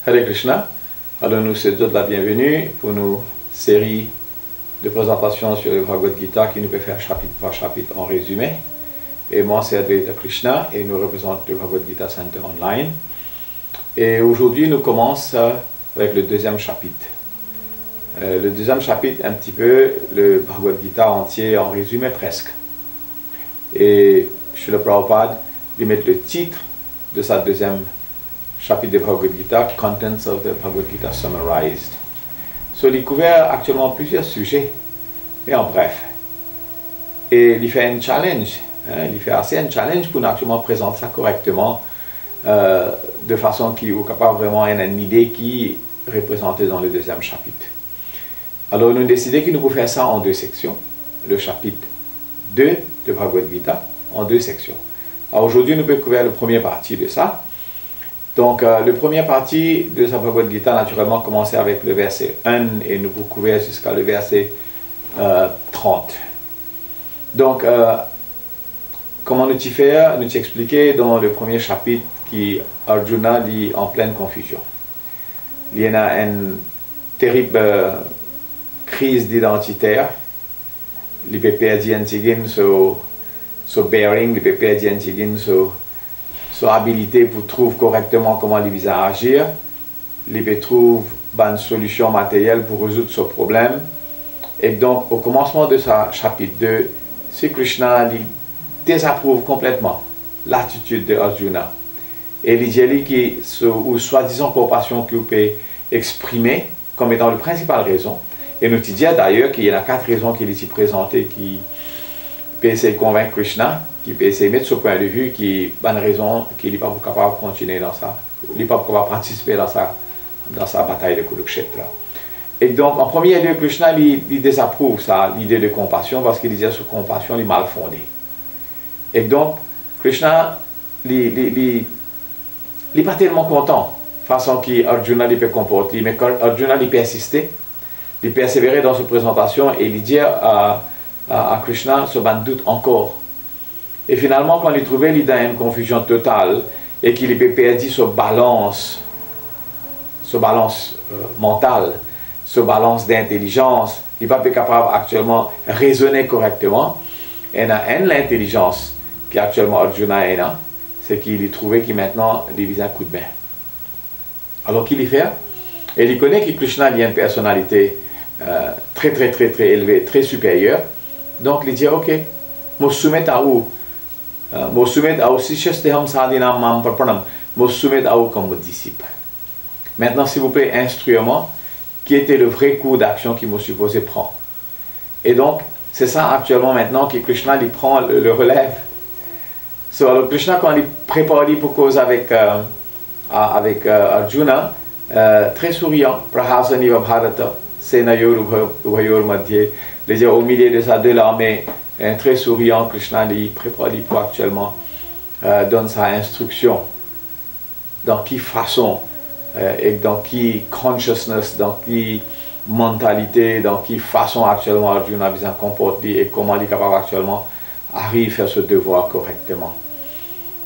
Hare Krishna. Alors nous souhaitons la bienvenue pour nos séries de présentations sur le Bhagavad Gita qui nous peut faire chapitre par chapitre en résumé. Et moi c'est Advaita Krishna et nous représentons le Bhagavad Gita Center Online. Et aujourd'hui nous commençons avec le deuxième chapitre. Le deuxième chapitre, un petit peu le Bhagavad Gita entier en résumé presque. Et Srila Prabhupada lui met le titre de sa deuxième chapitre de Bhagavad Gita, Contents of the Bhagavad Gita Summarized. So, il couvert actuellement plusieurs sujets, mais en bref. Et il fait un challenge, il fait assez un challenge pour actuellement présenter ça correctement, de façon qu'il est capable vraiment une idée qui est représentée dans le deuxième chapitre. Alors, nous avons décidé que nous pouvons faire ça en deux sections. Le chapitre 2 de Bhagavad Gita, en deux sections. Alors, aujourd'hui, nous pouvons couvrir la première partie de ça. Donc, la première partie de sa Bhagavad Gita, naturellement, commençait avec le verset 1 et nous pouvons couvrir jusqu'à le verset 30. Donc, comment nous y faire? Nous y expliquer dans le premier chapitre qui Arjuna lit en pleine confusion. Il y a une terrible crise d'identitaire. Il peut perdre son bearing, il peut perdre son habilité pour trouver correctement comment il va agir. Il peut trouver une solution matérielle pour résoudre ce problème. Et donc, au commencement de sa chapitre 2, Sri Krishna désapprouve complètement l'attitude de Arjuna. Et il dit que, ou soi-disant compassion qu'il peut exprimer comme étant la principale raison. Et nous disons d'ailleurs qu'il y a 4 raisons qu'il est présenté qui peut essayer de convaincre Krishna, qui peut essayer de mettre ce point de vue, qui est une raison qu'il n'est pas capable de continuer dans ça, il n'est pas capable de participer dans sa bataille de Kurukshetra. Et donc, en premier lieu, Krishna il désapprouve l'idée de compassion parce qu'il disait que cette compassion est mal fondée. Et donc, Krishna il n'est pas tellement content de la façon qu'Arjuna peut comporter, mais quand Arjuna persistait, il persévérait dans sa présentation et il dit à Krishna ce doute encore. Et finalement, quand il trouvait il dans une confusion totale et qu'il avait perdu sa balance mentale, sa balance d'intelligence, il n'est pas capable actuellement de raisonner correctement. Et l'intelligence qu'actuellement Arjuna a, c'est qu'il a trouvé qu'il maintenant il a un coup de main. Alors qu'il y fait, et il connaît que Krishna a une personnalité très élevée, très supérieure. Donc il dit ok, je soumets à vous. Je soumets à vous si je suis à vous comme disciple. Maintenant, s'il vous plaît, instruis-moi qui était le vrai cours d'action qu'il me supposé prendre. Et donc, c'est ça actuellement maintenant que Krishna il prend le relève. Alors Krishna, quand il prépare pour cause avec Arjuna, très souriant, Prahasaniva Bharata, Senayor Ubhayor Madhye, au milieu de ces deux armées, très souriant, Krishna il prépare pour actuellement donne sa instruction. Dans quelle façon, et dans quelle consciousness, dans quelle mentalité, dans quelle façon actuellement Arjuna a besoin de comporter et comment il est capable actuellement d'arriver à faire ce devoir correctement.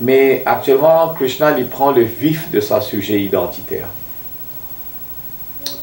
Mais actuellement, Krishna il prend le vif de sa sujet identitaire.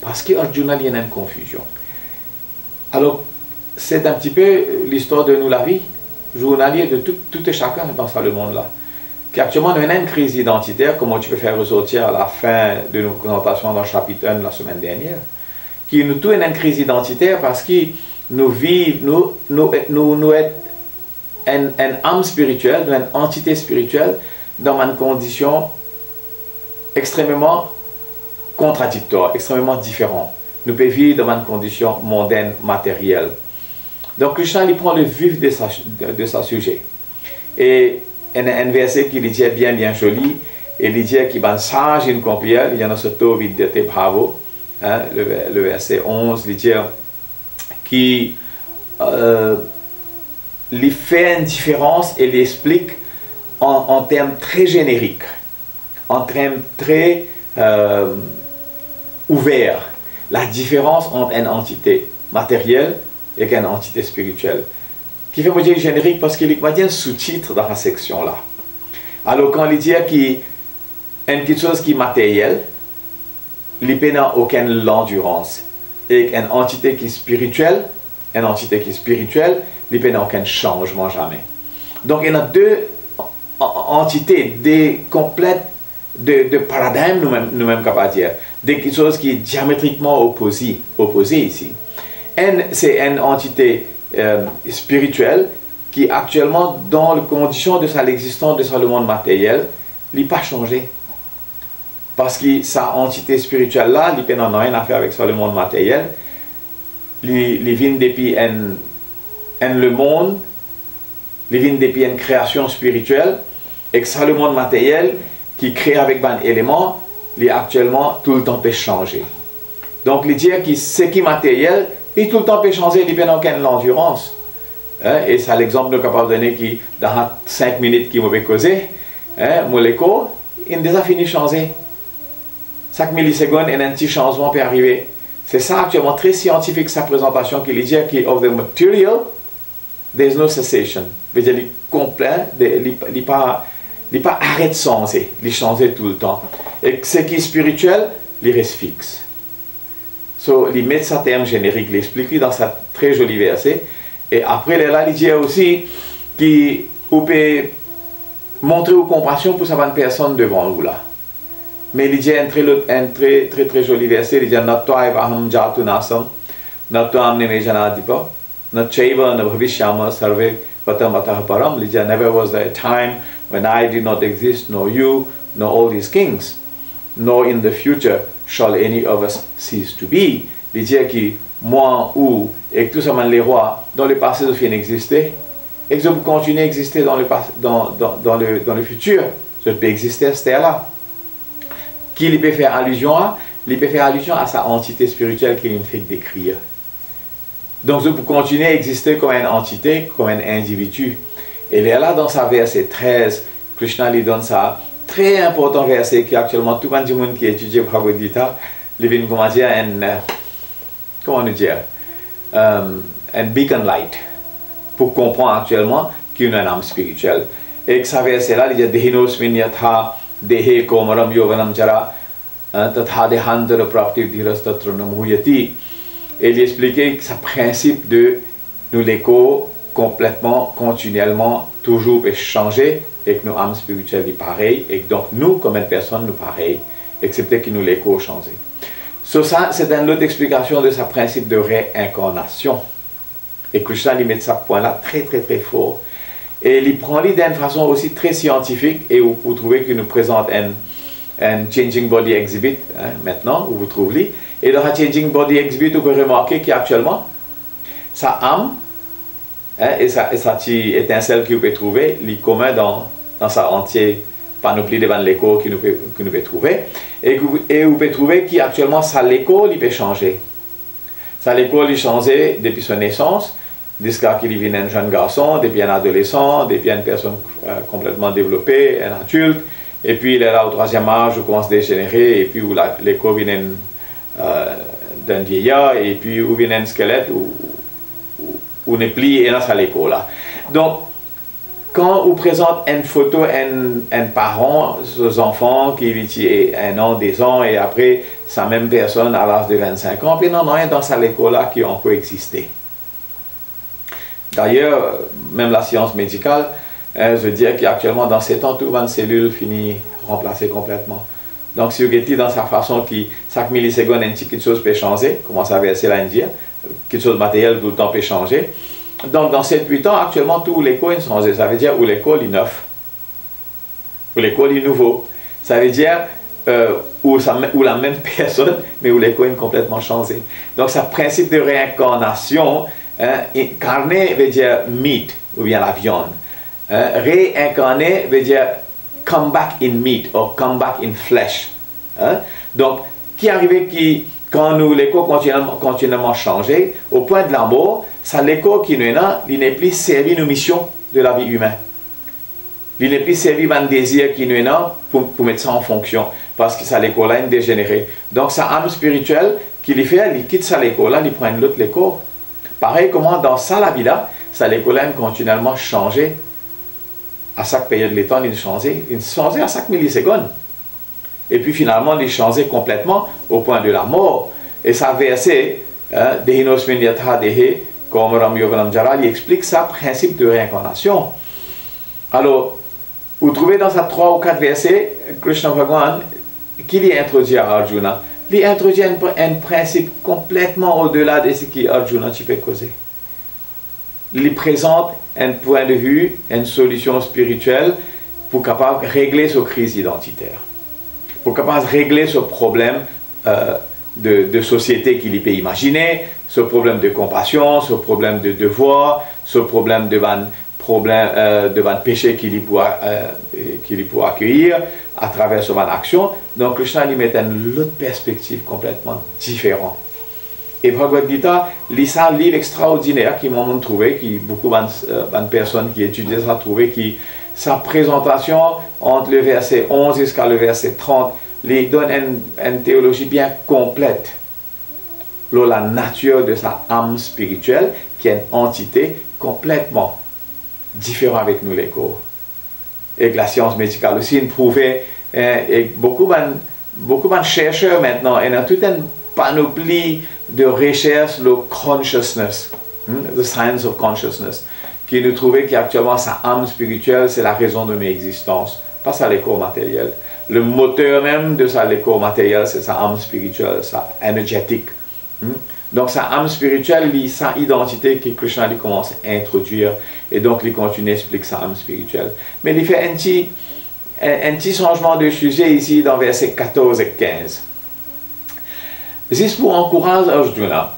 Parce qu'Arjuna il y a une confusion. Alors, c'est un petit peu l'histoire de nous, la vie journalière de tout et chacun dans ce monde-là. Qu'actuellement, nous avons une crise identitaire, comme tu peux faire ressortir à la fin de nos présentations dans le chapitre 1 de la semaine dernière, qui nous trouve une crise identitaire parce que nous vivons, nous sommes une âme spirituelle, une entité spirituelle dans une condition extrêmement contradictoire, extrêmement différente. Nous pouvons vivre dans une condition mondaine, matérielle. Donc Krishna il prend le vif de sa sujet. Et il y a un verset qui dit bien joli, et il dit qu'il y a un sage et une complière, il y a un soto vidyate bhavo, le verset 11, il dit qu'il fait une différence et l'explique en termes très génériques, en termes très ouverts, la différence entre une entité matérielle et une entité spirituelle. Qui fait me dire générique parce qu'il y a un sous-titre dans la section là. Alors quand il dit qu'il y a quelque chose qui est matériel, il n'a aucune endurance. Et une entité qui est spirituelle, il n'a aucun changement jamais. Donc il y a deux entités, des complètes de paradigme, nous-mêmes capables de dire, des choses qui est diamétriquement opposées ici. C'est une entité spirituelle qui actuellement, dans les conditions de l'existence de le monde matériel, n'a pas changé. Parce que sa entité spirituelle là, il n'a rien à faire avec le monde matériel. Il vient depuis le monde, il vient depuis une création spirituelle, et que ça, le monde matériel, qui crée avec un élément, il actuellement tout le temps peut changer. Donc, il dit que ce qui est matériel, il tout le temps peut changer, il n'a aucune endurance. Et c'est l'exemple que nous sommes capables de donner qui, dans 5 minutes qui m'ont causé, mon écho, il a déjà fini de changer. 5 millisecondes et un petit changement peut arriver. C'est ça actuellement très scientifique, sa présentation, qui dit que of the material, there is no cessation. C'est-à-dire qu'il est complet, il n'est pas arrêté de changer, il change tout le temps. Et ce qui est spirituel, il reste fixe. So, il met sa terme générique, il explique dans sa très jolie verset. Et après, là, il dit aussi qu'on peut montrer aux compassion pour savoir une personne devant vous là. Mais il dit un très joli verset, il dit Natwa evaham jatu nasam, Natwa amne mejana dipa, Natchaiva nabhavishyama sarve patam atah param. Il dit never was there a time when I did not exist, nor you, nor all these kings, nor in the future shall any of us cease to be. Il dit que moi ou et que tous les rois dans le passé de fin exister, et que je peux continuer à exister dans le futur, je peux exister à cette là. Qui il peut faire allusion à? Il peut faire allusion à sa entité spirituelle qu'il fait décrire. Donc je peux continuer à exister comme une entité, comme un individu. Et là, dans sa verset 13, Krishna lui donne ça très important verset qui actuellement tout le monde qui étudie Bhagavad Gita, il vient comment dire un beacon light pour comprendre actuellement qu'il y a une âme spirituelle. Et que ça verset là, il dit Dehinosmin yatha dehe komaram yovanam chara tatha dehantara prapti dhirastatra namuyati. Et il expliquait que ce principe de nous l'écho complètement, continuellement, toujours peut changer et que nos âmes spirituelles sont pareilles et que donc nous, comme une personne, nous pareils, excepté que nous l'écho changé. So, ça, c'est une autre explication de ce principe de réincarnation. Et Krishna lui met ce point-là très fort. Et il prend l'idée d'une façon aussi très scientifique et où vous trouvez qu'il nous présente un Changing Body Exhibit, maintenant, où vous trouvez. Et dans le Changing Body Exhibit, vous pouvez remarquer qu'actuellement, sa âme et sa étincelle que vous pouvez trouver, il est commun dans sa entière panoplie devant l'écho que nous pouvons trouver. Et vous pouvez trouver qu'actuellement, ça l'écho, il peut changer. Ça l'écho, il changé depuis sa naissance, jusqu'à qu'il devienne un jeune garçon, depuis un adolescent, depuis une personne complètement développée, un adulte. Et puis, il est là au 3e âge, où commence à dégénérer, et puis où l'écho vient d'un vieillard, et puis où vient un squelette, où n'est plie, et là, ça l'écho là. Donc, quand on présente une photo, un parent, ses enfants qui ont 1 an, 2 ans, et après, sa même personne à l'âge de 25 ans, puis non, rien dans cette école-là qui ont coexisté. D'ailleurs, même la science médicale, je veux dire qu'actuellement, dans 7 ans, toute une cellule finit remplacée complètement. Donc, si vous êtes dans sa façon qui, chaque milliseconde, une petite chose peut changer, comment ça va essayer de dire, quelque chose de matériel tout le temps peut changer. Donc, dans 7-8 ans, actuellement, tout l'école est changé. Ça veut dire où l'école est neuf, où l'école est nouveau. Ça veut dire où la même personne, mais où l'école est complètement changé. Donc, ce principe de réincarnation, incarné veut dire meat, ou bien la viande. Réincarné veut dire come back in meat, ou come back in flesh. Donc, qui arrive quand nous l'écho continuellement changé, au point de la mort, ça l'écho qui nous est là, il n'est plus servi nos missions de la vie humaine. Il n'est plus servi un désir qui nous est là pour mettre ça en fonction, parce que ça l'écho là est dégénéré. Donc, sa âme spirituelle, qu'il y fait, il quitte ça l'écho là, il prend l'autre l'écho. Pareil, comment dans ça la vie là, ça l'écho là continuellement changé. À chaque période de temps, il changeait à chaque milliseconde. et puis finalement il changeait complètement au point de la mort. Et ça verset, Dehinos Minyatha Dehe, comme Ram Yoganam Jara, il explique ça, principe de réincarnation. Alors, vous trouvez dans ces 3 ou 4 versets, Krishna Bhagavan, qui lui introduit à Arjuna. Il introduit un principe complètement au-delà de ce que Arjuna peut causer. Il présente un point de vue, une solution spirituelle pour capable régler cette crise identitaire, pour capable régler ce problème de société qu'il peut imaginer, ce problème de compassion, ce problème de devoir, ce problème de péché qu'il pourra accueillir à travers son action. Donc Krishna lui met une autre perspective complètement différente. Et Bhagavad Gita, lit ça, un livre extraordinaire qui m'ont trouvé, qui beaucoup de personnes qui étudient ça trouvé, qui sa présentation entre le verset 11 jusqu'à le verset 30, lui donne une théologie bien complète. La nature de sa âme spirituelle, qui est une entité complètement différente avec nous les corps. Et que la science médicale aussi prouvait, et beaucoup de chercheurs maintenant, il y a toute une panoplie de recherches, le consciousness, the science of consciousness, qui nous trouvait qu'actuellement sa âme spirituelle, c'est la raison de notre existence, pas ça les corps matériels. Le moteur même de ça les corps matériels, c'est sa âme spirituelle, sa énergétique. Donc sa âme spirituelle, sa identité que Krishna lui commence à introduire, et donc il continue à expliquer sa âme spirituelle. Mais il fait un petit changement de sujet ici dans versets 14 et 15. Juste pour encourager Arjuna,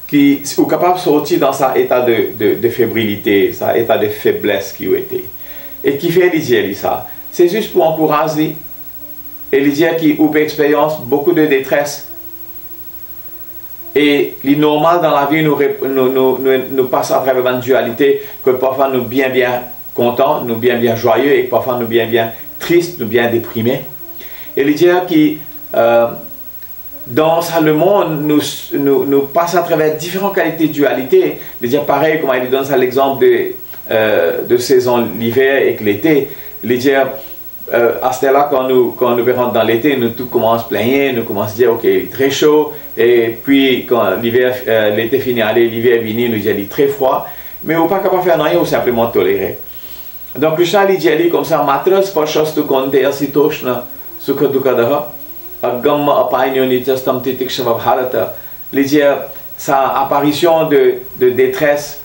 qui est capable de sortir dans cet état de fébrilité, cet état de faiblesse qu'il était. Et qui fait dire ça. C'est juste pour encourager et lui dire qu'il a eu expérience beaucoup de détresse. Et il est normal dans la vie, nous passons à travers une dualité, que parfois nous bien contents, nous bien joyeux, et parfois nous bien tristes, nous bien déprimés. Et lui dire que dans le monde, nous passons à travers différentes qualités de dualité. Il dit pareil, comme il donne ça l'exemple de saison l'hiver et que l'été. Il dit à ce là quand nous rentrons dans l'été, nous tout commence à plaigner, nous commençons à dire ok, il est très chaud, et puis quand l'été finit, l'hiver vient, nous dit il est très froid, mais on n'est pas capable de faire rien ou simplement tolérer. Donc Krishna lui dit comme ça, matras pashastu konteya sitoshna sukha dukadaha. Agamma apainyo nityastam titikshava bharata. Sa apparition de détresse,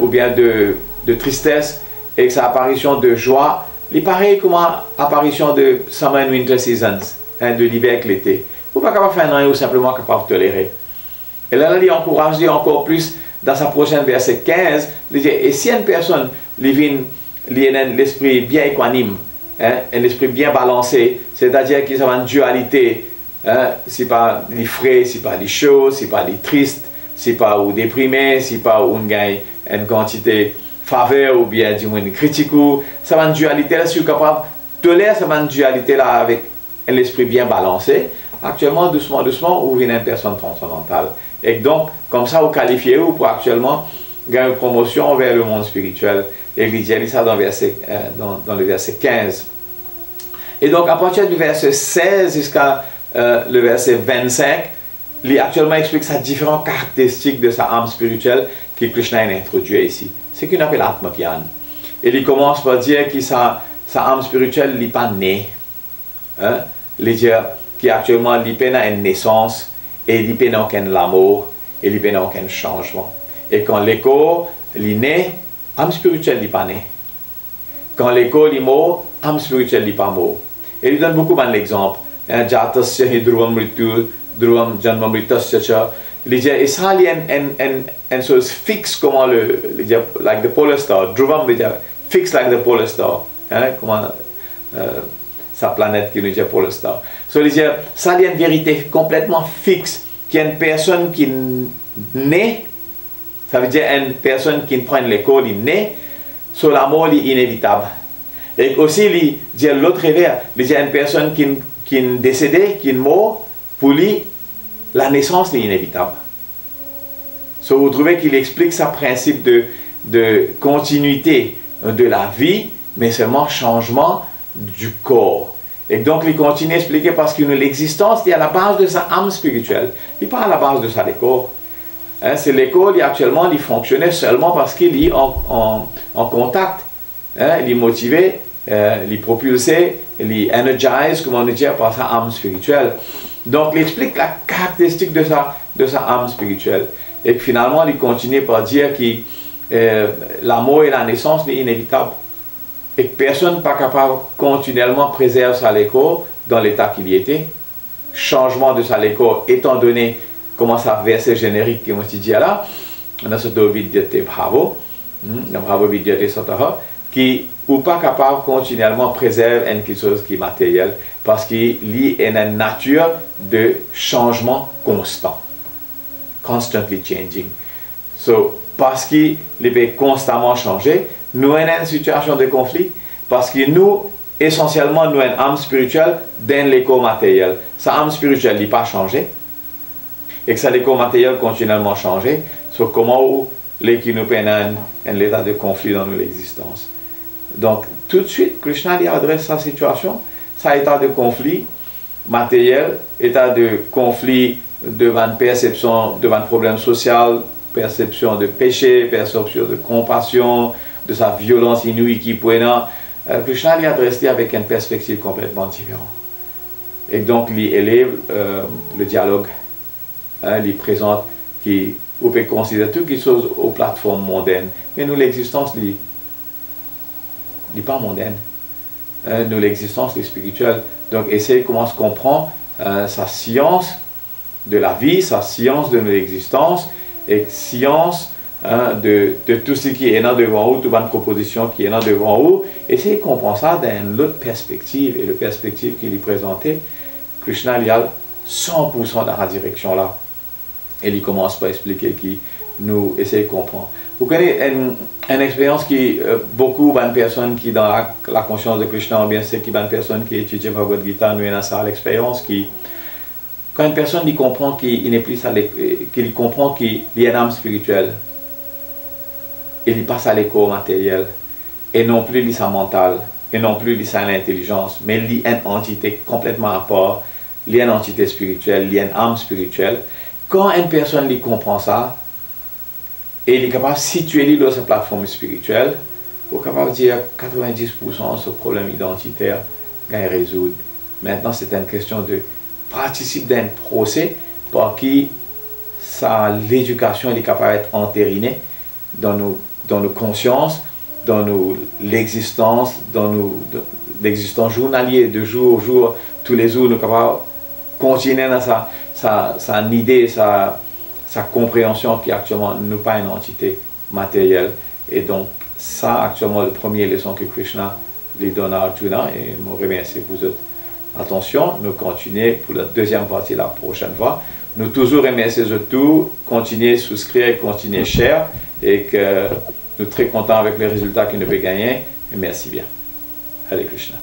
ou bien de tristesse, et sa apparition de joie, il est pareil comme l'apparition de summer and winter seasons, de l'hiver et l'été. Vous n'êtes pas capable de faire rien ou simplement capable de tolérer. Et là, il encourage encore plus dans sa prochaine verset 15, il dit, et si une personne vient l'esprit bien équanime, un esprit bien balancé, c'est-à-dire qu'ils ont une dualité, c'est pas les frais, c'est pas les chauds, c'est pas les tristes, c'est pas ou déprimé, c'est pas ou on gagne une quantité faveur ou bien du moins critique, ça va une dualité là, si vous êtes capable de tolérer cette dualité là avec un esprit bien balancé, actuellement doucement, vous venez une personne transcendantale. Et donc, comme ça, vous qualifiez pour actuellement gagner une promotion vers le monde spirituel. Et il dit ça dans le verset 15. Et donc, à partir du verset 16 jusqu'à le verset 25, il actuellement explique sa différentes caractéristiques de sa âme spirituelle que Krishna a introduit ici. C'est ce qu'on appelle Atma-Gyan. Et il commence par dire que sa âme spirituelle n'est pas née. Il dit qu'actuellement, il n'a une naissance, et il n'a aucun amour, et il n'a aucun changement. Et quand l'écho est né, l'âme spirituelle n'est pas née. Quand l'écho est mort, l'âme spirituelle n'est pas mort. Et il donne beaucoup d'exemples. Jatasya hi dhruvam mrityu, dhruvam janma mritasya cha. Il dit, et ça, il y a une chose fixe comme like the polar star. Dhruvam veut dire fixe like the polar star. Comment sa planète qui nous dit polar star. So, il dit, ça, il y a une vérité complètement fixe. Qu'il y a une personne qui naît, ça veut dire une personne qui prend l'école, il naît, so la mort est inévitable. Et aussi, il dit l'autre revers, il dit une personne qui est décédée, qui est morte, pour lui, la naissance est inévitable. So, vous trouvez qu'il explique ce principe de continuité de la vie, mais seulement changement du corps. Et donc, il continue à expliquer parce que l'existence est à la base de sa âme spirituelle. Il n'est pas à la base de sa l'école. Hein, c'est l'école, actuellement, il fonctionnait seulement parce qu'il est en contact. Hein, il est motivé, il est propulsé, il est energized, comment on dit, par sa âme spirituelle. Donc, il explique la caractéristique de sa âme spirituelle. Et finalement, il continue par dire que la mort et la naissance sont inévitables. Et que personne n'est pas capable continuellement préserver sa léco dans l'état qu'il y était. Changement de sa léco, étant donné comment ça verset générique qui m'a dit là, on a ce vidéo de bravo, bravo vidéo de Sotara, qui ou pas capable continuellement préserver quelque chose qui est matériel parce qu'il est une nature de changement constant, constantly changing. So, parce qu'il est constamment changé, nous avons une situation de conflit parce que nous, essentiellement, nous avons une âme spirituelle dans l'éco matériel. Sa âme spirituelle n'est pas changée et que sa l'éco matériel continuellement changé. So, comment qui nous peine un état de conflit dans l'existence. Donc, tout de suite, Krishna lui adresse sa situation, sa état de conflit matériel, état de conflit devant perception, devant problème social, perception de péché, perception de compassion, de sa violence inouïe qui pointe. Krishna lui adresse avec une perspective complètement différente. Et donc, il élève le dialogue, il présente qui on peut considérer toutes les choses aux plateformes mondaines. Mais nous, l'existence n'est pas mondaine. Nous, l'existence est spirituelle. Donc, essayer comment se comprendre sa science de la vie, sa science de notre existence, et science de tout ce qui est là devant vous, toute bonne proposition qui est là devant vous. Essayer de comprendre ça dans une autre perspective. Et la perspective qu'il est présentée, Krishna, il y a 100% dans la direction là. Et il commence par expliquer qu'il nous essaie de comprendre. Vous connaissez une expérience qui beaucoup de personnes qui dans la conscience de Krishna, ou bien c'est qui de personnes qui étudient Bhagavad Gita, nous avons ça l'expérience qui quand une personne il comprend qu'il n'est plus qu'il comprend qu'il y a une âme spirituelle, il passe à l'écho matériel et non plus il sa mental et non plus il sa l'intelligence, mais il y a une entité complètement à part, il y a une entité spirituelle, il y a une âme spirituelle. Quand une personne lui comprend ça, et il est capable de situer dans sa plateforme spirituelle, il est capable de dire 90% de ce problème identitaire qu'il résoudre. Maintenant, c'est une question de participer d'un procès par qui l'éducation est capable d'être entérinée dans nos consciences, dans l'existence, dans l'existence journalière, de jour au jour, tous les jours, nous sommes capables de continuer dans sa idée, sa compréhension qui actuellement n'est pas une entité matérielle. Et donc, ça actuellement, la première leçon que Krishna lui donne à Arjuna, et je vous remercie pour votre attention. Nous continuons pour la deuxième partie la prochaine fois. Nous toujours remercions de tout, continuez à souscrire, continuez à share, et que nous sommes très contents avec les résultats que nous avons gagnés. Et merci bien. Hare Krishna.